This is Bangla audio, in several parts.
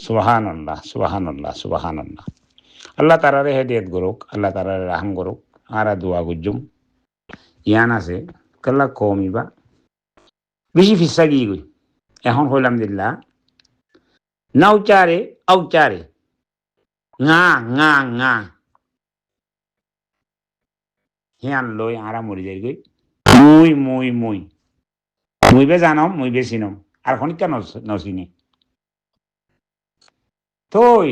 সুবহানাল্লাহ সুবহানাল্লাহ সুবহানাল্লাহ আল্লাহ তারারে হেদিয়ত করুক আল্লাহ তারারে রাহম করুক আরা দোয়া গুজুম ইয়ান আছে কাল্লা কমিবা বেশি ফিসা গিয়ে গই এখন হইলাম দিল্লা নাউচারে আউচারে ngা ngা ngা হিয়ান লই আরা মরি যাই গই মুই বে জানম মুই বে চিনম আর খনিকা নচিনি তই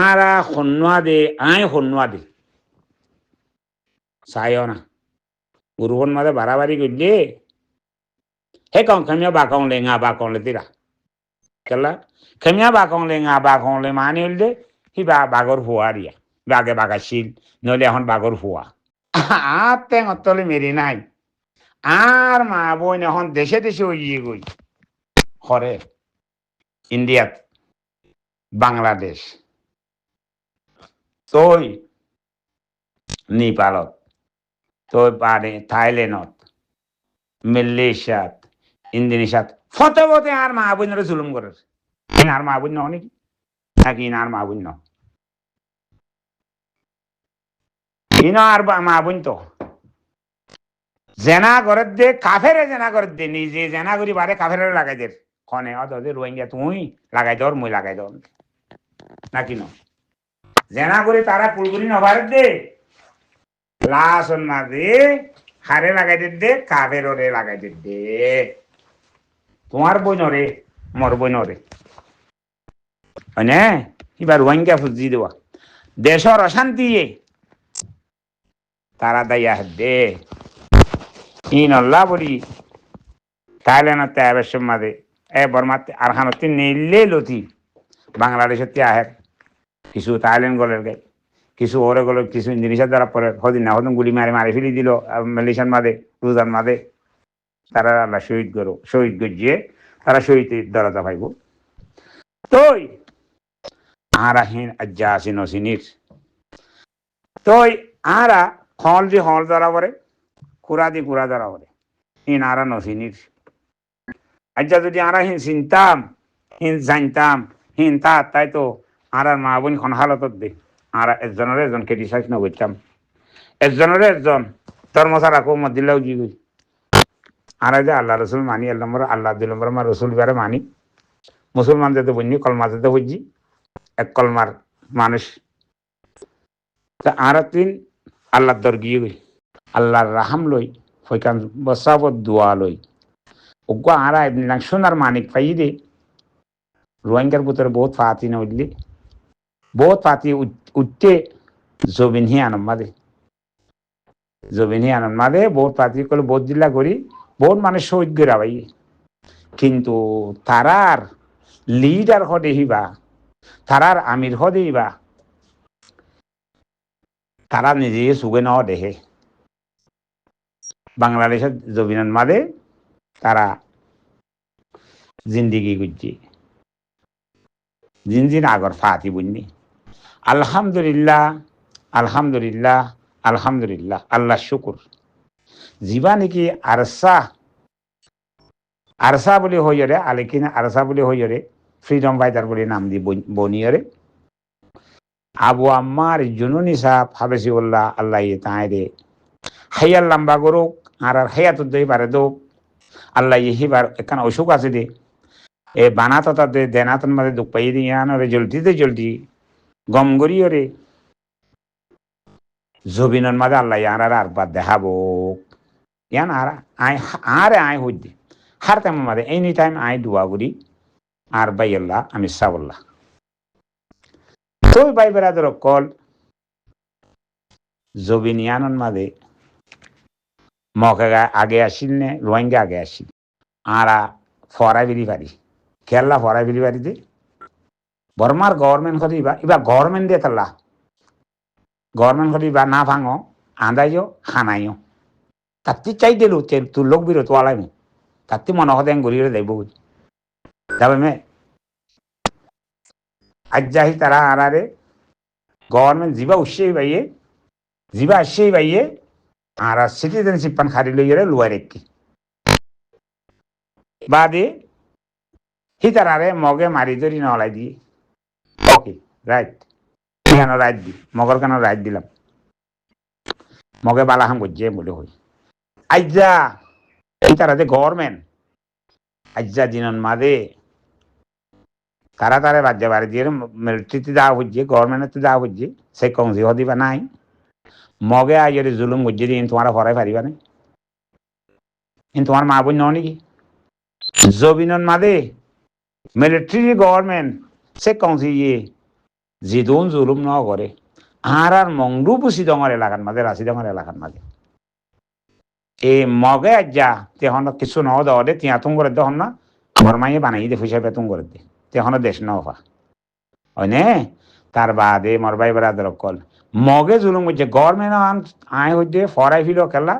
আরা সন্নুয়া দে আই সন্নুয়া দে চাইও না গুরুবন মাঝে বাড়াবাড়ি করলে হে কম খেমিয়া বা কংলে ngা বা কংলে তিরা কেলা খেমিয়া বা কংলে ngা বা কংলে মানি হইলে হি বাগর হুয়া দিয়া বাগে বাগাছিল নইলে এখন বাগর হুয়া আর টেং অতলে মেরি নাই আর মা বোন এখন দেশে দেশে ইয়ে গই হরে ইন্ডিয়াত বাংলাদেশ তই নেপালত তই পারে থাইল্যান্ডত মালয়েশিয়াত ইন্দোনেশিয়াত ফতে ফতে আর মা বোনের জুলুম করে আর মা বোন নাকি নাকি আর মা বোন আর মা বোন তো জেনা করে দে কাফেরে জেনা করে দে নিজে জেনা করি বারে কাফেরে লাগাই দে খনে অত রোহিঙ্গা তুই লাগাই দর মুই লাগাই দর নাকি ন জেনা করি তারা পুলগুলি নবার দে লাসন না দে হারে লাগাই দে কাফের ওরে লাগাই দে তোমার বই নরে মোর বই নরে হয় এবার রোহিঙ্গা ফুজি দেওয়া দেশর অশান্তি তারা দাইয়া দে ইনল্লা বলি থাইল্যান্ডতে আবেশ মাদে বর্মাতে আরখানতে নিলে লতি বাংলাদেশতে আহে কিছু থাইল্যান্ড গলের গাই কিছু ওরে গেল কিছু ইন্দোনেশিয়া দ্বারা পরে হদিন না হদিন গুলি মারি ফেলি দিল মালয়েশিয়ান মাদে রুজান মাদে তারা আল্লাহ শহীদ গজিয়ে তারা শহীদ দরজা পাইব তই আরা হিন আজ্জা আসি নসিনির তই আরা হল দি হল ধরা পরে কুড়া দি কুড়া ধরা পরে হিন আরা নসিনির আজ্জা যদি আরা হিন চিনতাম হিন জানতাম হিন তাই তো আর মা বোন খন হালতত দে আর একজনের একজন ক্রিটিসাইজ নগরতাম একজনের একজন ধর্মসার আকো মদিল্লাও জি গই আর যে আল্লাহ রসুল মানি আল্লাহ দিলম্বর আমার রসুল বারে মানি মুসলমান যেতে বন্যি কলমা যেতে বুঝছি এক কলমার মানুষ আর তিন আল্লাহ দর গিয়ে গই আল্লাহর রাহাম লই ফৈকান বসাবত দোয়া লই ওগো আর সোনার মানিক পাই দে রোহিঙ্গার ভিতরে বহুত ফাতি না উঠলে বহুত ফাতি উঠতে জবিন হি আনন্দ মাদে বহুত ফাতি করলে বহুত জিল্লা করি বহুত মানুষ শহীদ করে ভাই কিন্তু তারার লিডার হদেহিবা তারার আমির হদেহিবা তারা নিজে সুগে ন দেহে বাংলাদেশের জবিনের মাদে তারা জিন্দিগি করছে জিনজিন আগর ফাতি বুঝনি আলহামদুলিল্লাহ আলহামদুলিল্লাহ আলহামদুলিল্লাহ আল্লাহ শুকুর জীবা নাকি আরসা বলে হইরে আলেকিন আরসা বলে হইরে ফ্রিডম ফাইটার বলে নাম দি বনিয়রে আবু আম্মার জুনুনি সাহ হাবেসি উল্লাহ আল্লাহ তাই রে হাইয়ার লম্বা করুক আর হাইয়াত দই পারে দোক আল্লাহ হিবার এখানে অসুখ আছে দে এ বানাত দে দেনাতন মাঝে দুঃখ পাই দিয়ে জলদি গম গড়িও রে জবিনের মাঝে আল্লাহ আর বাদ দেখাবো ইয়ান আয় হইতে হার টাইম মাঝে এনি টাইম আয় দোয়া করি আর বাই আল্লাহ আমি সাবল্লাহ তুই বাই বেড়াদের কল জবিন ইয়ানন মাঝে মকে আগে আসিল নে রোহিঙ্গা আগে আসিল আরা ফরাই বিলি পারি কেরলা ফরাই বিলি পারি দে বর্মার গভর্নমেন্ট করি এবার গভর্নমেন্ট দিয়ে তাল্লা গভর্নমেন্ট করি বা না ভাঙো আন্দাইও খানাইও তাত্তি চাই দিল তোর লোক বিরো তোয়ালাই তাত্তি মনে হতে গড়িয়ে যাইব যাবে মে আজ যাই তারা আরারে গভর্নমেন্ট যিবা উৎসেই বাইয়ে যিবা আসছেই বাইয়ে আর সিটিজেনশিপ পান খারি লইয়ে লুয়াই রেখি বাদে হিতারারে মগে মারি ধরি নলাই দিয়ে ওকে রাইট কেন রাইট দি মগর কেন রাইট দিলাম মগে বালাহাম করছে বলে হই আইজা হিতারা যে গভর্নমেন্ট আইজা দিনন মাদে তারা তারে বাজ্যা বাড়ি দিয়ে মিলিটারিতে যাওয়া হচ্ছে গভর্নমেন্টে যাওয়া হচ্ছে সে কংসি হদিবা নাই মগে আইরে জুলুম করছে দিন তোমার হরাই পারিবা না কিন্তু তোমার মা বোন নাকি জবিনন মাদে মিলিটারি গভর্নমেন্ট সে কংসি ইয়ে জিদুন জুলুম ন করে আর মংডু পুষি ডঙর এলাকার মাঝে রাশি ডঙর এলাকার মাঝে এই মগে আজ্জা তেহন কিছু ন দেওয়া দে তিয়া তুম করে দেহন না বরমাইয়ে বানাই দে পয়সা বেতন করে দে তেহন দেশ ন হওয়া হয়নে তার বাদে মরবাই বেড়াদের কল মগে জুলুম করছে গভর্নমেন্ট আয় হইতে ফরাই ফিল খেলা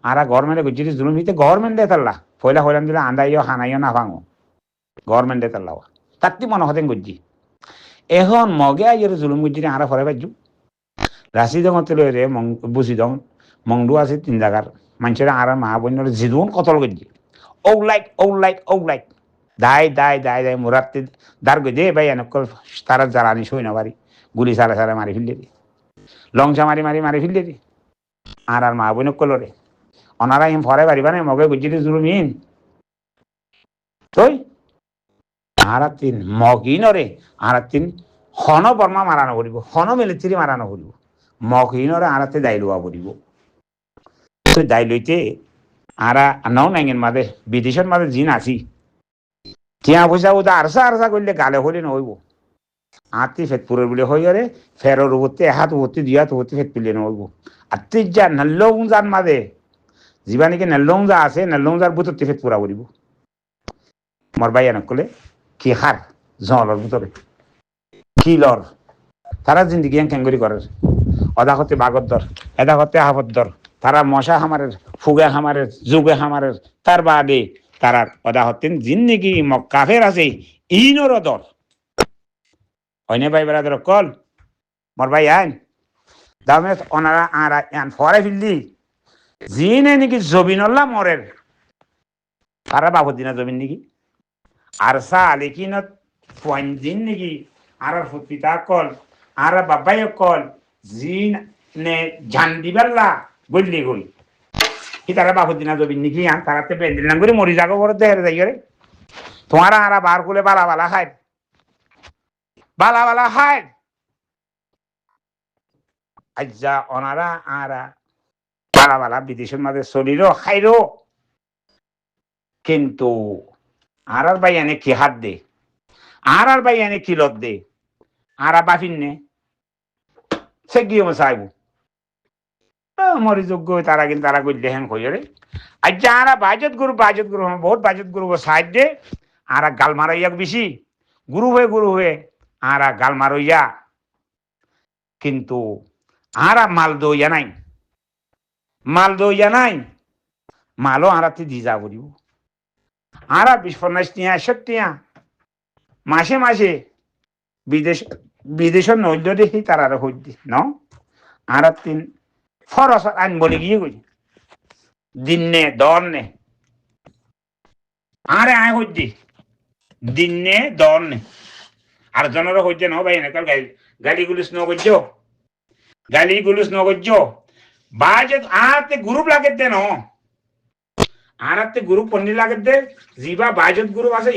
আর গভর্নমেন্টে গুজি জুলুম হিতে গভর্নমেন্ট দে তাল্লা পয়লা হইলাম দিলে আন্দাইও হানাইও না ভাঙো গভর্নমেন্ট দে তাল্লা তাত্তি মনে হতেন গুজি এখন মগে আইয়ের জুলুম গুজি আরা ফরাই পাইজু রাশি দঙতে লই রে বুঝি দং মংডু আছে 3 জায়গার মানুষের আর মা বোনের জিদুন কতল গুজি ও লাইক দাই মুরাত্তি দার গই দে ভাই এনকল তারা জ্বালানি সই না পারি গুলি সারা মারি ফেললে দি লংচা মারি ফেললে দি আর মা বোন কলরে ওনারা ইম ফরে পারিবা না মগে গুজিতে জুলুমিন তই আর 3 মগিনরে আর 3 হন বর্মা মারানো করিব হন মিলিটারি মারানো করিব মগিনরে আরাতে দাই লওয়া করিব তো দাই লইতে আরা নাও নাইগেন মাদে বিদেশের মাদে জিন আছি টিয়া পয়সা ওটা আরসা করলে গালে হলে নহইব আতি ফেতপুরের বলে হই রে ফেরর উপরতে হাত উপরতে দিয়া তো উপরতে ফেত পিলে নহইব আর যা নাল্লং জান মাদে যিবা নাকি নাল্লং যা আছে নাল্লং যার বুততে ফেতপুরা করিব মর ভাই এনক কলে কি হার জলর ভিতরে কি লর তারা জিন্দিগি কেঙ্গরি করে অদা করতে বাগর দর এদা করতে হাফত দর তারা মশা হামারের ফুগে হামারের যুগে হামারের তার বাদে তারা অদা হতেন জিন্দিগি কাফের আছে ইনর দর হয়নে ভাই বেড়াদের কল মর ভাই আইন দামে ওনারা আরা আন ফরে ফিল্লি জিনে নাকি জবিনল্লা মরের তারা বাবুদ্দিনা জমিন নাকি আর সা আলিকিনত পয়েন্ট নাকি আর পিতা কল আর বাবাই কল জিন নে ঝান দিবাল্লা বললি গই কি তারা বাবুদ্দিনা জবিন নাকি আন তারাতে বেন্দিল নাম করে মরি যাগো বড় দেহের যাই রে তোমারা আরা বার কুলে বালা খায় আজ্জা ওনারা আরা বালা বিদেশের মাঝে চলিল খাইল কিন্তু আর ভাই এনে কি হাত দে আর ভাই এনে কি লত দে আর বাফিন নে সে গিয়ে চাইব মরি যোগ্য তারা কিন্তু তারা করলে হেন কইরে আজ্জা আরা বাজত গুরু বহুত বাজত গুরু সাইড দে আর গাল মারাইয়া বেশি গুরু হয়ে আর গাল মারইয়া কিন্তু আর মাল দইয়া নাই মালও আরাতে দি যা করিব আর 20-50 টিয়া 60 টিয়া মাসে বিদেশের নৈল্য দেখি তারা হইতে ন আর 3 ফরস আইন বলে গিয়ে কই দিনে দর নে আরে আয় হইতে দিনে দর নে আর জনরা হইতে ন ভাই এনেকাল গালি গুলিস নগজ্য বাজে আতে গ্রুপ লাগে দে ন আরাতে গ্রুপ পন্নি লাগে দে জিবা বাজত গ্রুপ আছে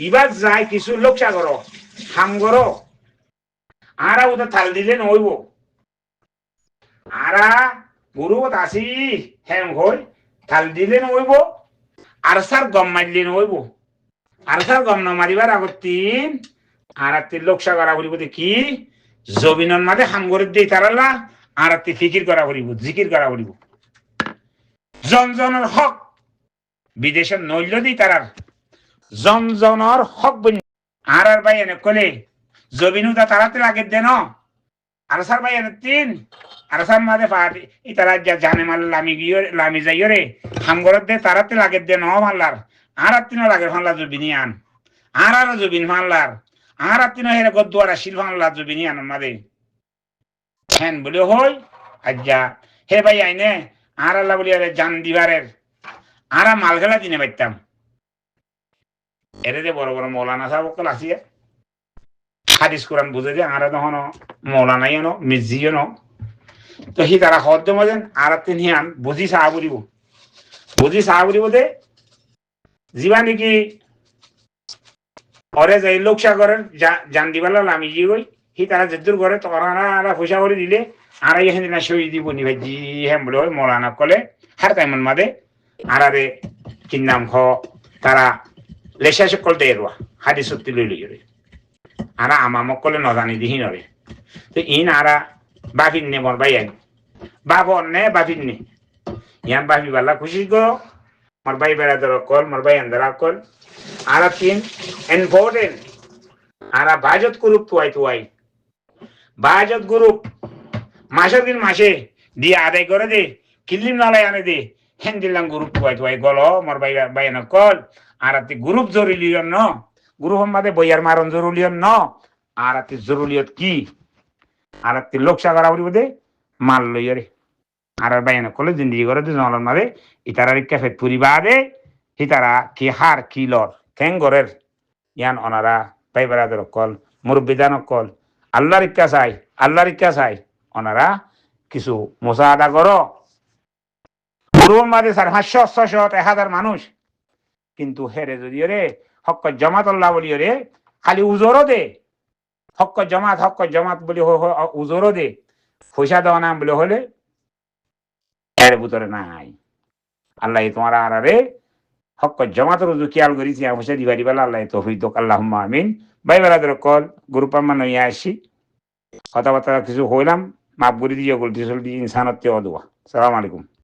ইবার যায় কিছু লোক সাগর হামগর আরা ওটা থাল দিলে নইব আরা গ্রুপ আসি হ্যাং হই থাল দিলে নইব আর সার গম মারলে নইব আর সার গম ন মারিবার আগত আরাতে লোক সাগর বলিব কি জবিনন মাঝে হামগর দিয়ে তারালা আরাতে ফিকির করা বলিব জিকির করা বলিব জনজনের হক বিদেশের নৈল্য দি তারার জনজনের হক বলি আর ভাই এনে কলে জবিনু তা তারাতে লাগে দেন আর সার ভাই এনে 3 আর সার মাঝে পাটি ইতারা জানে মাল লামি যাইও রে হামগরত দে তারাতে লাগে দেন মাল্লার আর 3 লাগে ফানলা জবিনি আন আর জবিন ফানলার আর 3 হেরে গদ্দুয়ারা শিল ফানলা জবিনি আন মাদে হ্যান বলে হই আজ্জা হে ভাই আইনে আর আল্লাহ বলি আরে জান দিবারের আরা মালগেলা দিনে পাইতাম এরে যে বড় বড় মৌলানা সাহেব কল আসিয়া হাদিস কোরআন বুঝে যে আর তখন মৌলানাই ন মির্জিও ন তো হি তারা হদ্দ মজেন আর তিনি আন বুঝি সাহা বুড়িব দে যিবা নেকি অরে যাই লোকসাগরের জান দিবালা লামি জি গই হি তারা যেদুর ঘরে তখন পয়সা করে দিলে আর এখানে না সই দিব নি ভাই জি হ্যাঁ বলে মৌলানা কলে হার তাইমন মাদে আর আরে কি নাম হ তারা লেসা সকল দেরওয়া হাদিস সত্যি লই লই রে আরা আমামক কলে নজানি দিহি নরে তো ইন আরা বাফিন নে মর ভাই আই বাপ নে বাফিন নে ইয়ান বাফি বালা খুশি গো মর ভাই বেড়া দর কল মর ভাই আন্দারা কল আরা তিন ইম্পর্টেন্ট আরা বাজত গ্রুপ তুয়াই বাজত গ্রুপ মাসের দিন মাসে দিয়ে আদায় করে দে কিল্লিম নালাই আনে দে হেন দিলাম গ্রুপ তুয়াই গল মর ভাই ভাই না কল আর আতি গ্রুপ জরুরিয়ন ন গ্রুপ মাদে বইয়ার মারণ জরুরিয়ন ন আর আতি জরুরিয়ত কি আর আতি লোক সাগর আবরি দে মাল লইরে আর ভাই না কলে জিন্দি করে দে জনলন মাদে ইতারার ক্যাফে পুরিবা দে হিতারা কি হার কি লর কেন গরের ইয়ান অনারা ভাই বেড়াদের কল মুরব্বিদান কল আল্লাহর ইচ্ছা চাই ওনারা কিছু মোসাদা করো গ্রুপের মাঝে 500-600-1000 মানুষ কিন্তু হেরে যদি রে হক জমাতল্লাহ বলি রে খালি উজোরও দে হক জমাত বলি উজোরও দে পয়সা দেওয়া নাম বলে হলে এর ভিতরে নাই আল্লাহ তোমার আর রে হক জমাতের উজু খেয়াল করিছি পয়সা দিবারি বেলা আল্লাহ তৌফিক দোক আল্লাহুম্মা আমিন ভাই বেড়াদের কল গ্রুপের মান নিয়ে আসি কথাবার্তা কিছু হইলাম মাপ করে দিয়ে গলতি সলতি ইনসানত দেওয়া সালাম আলাইকুম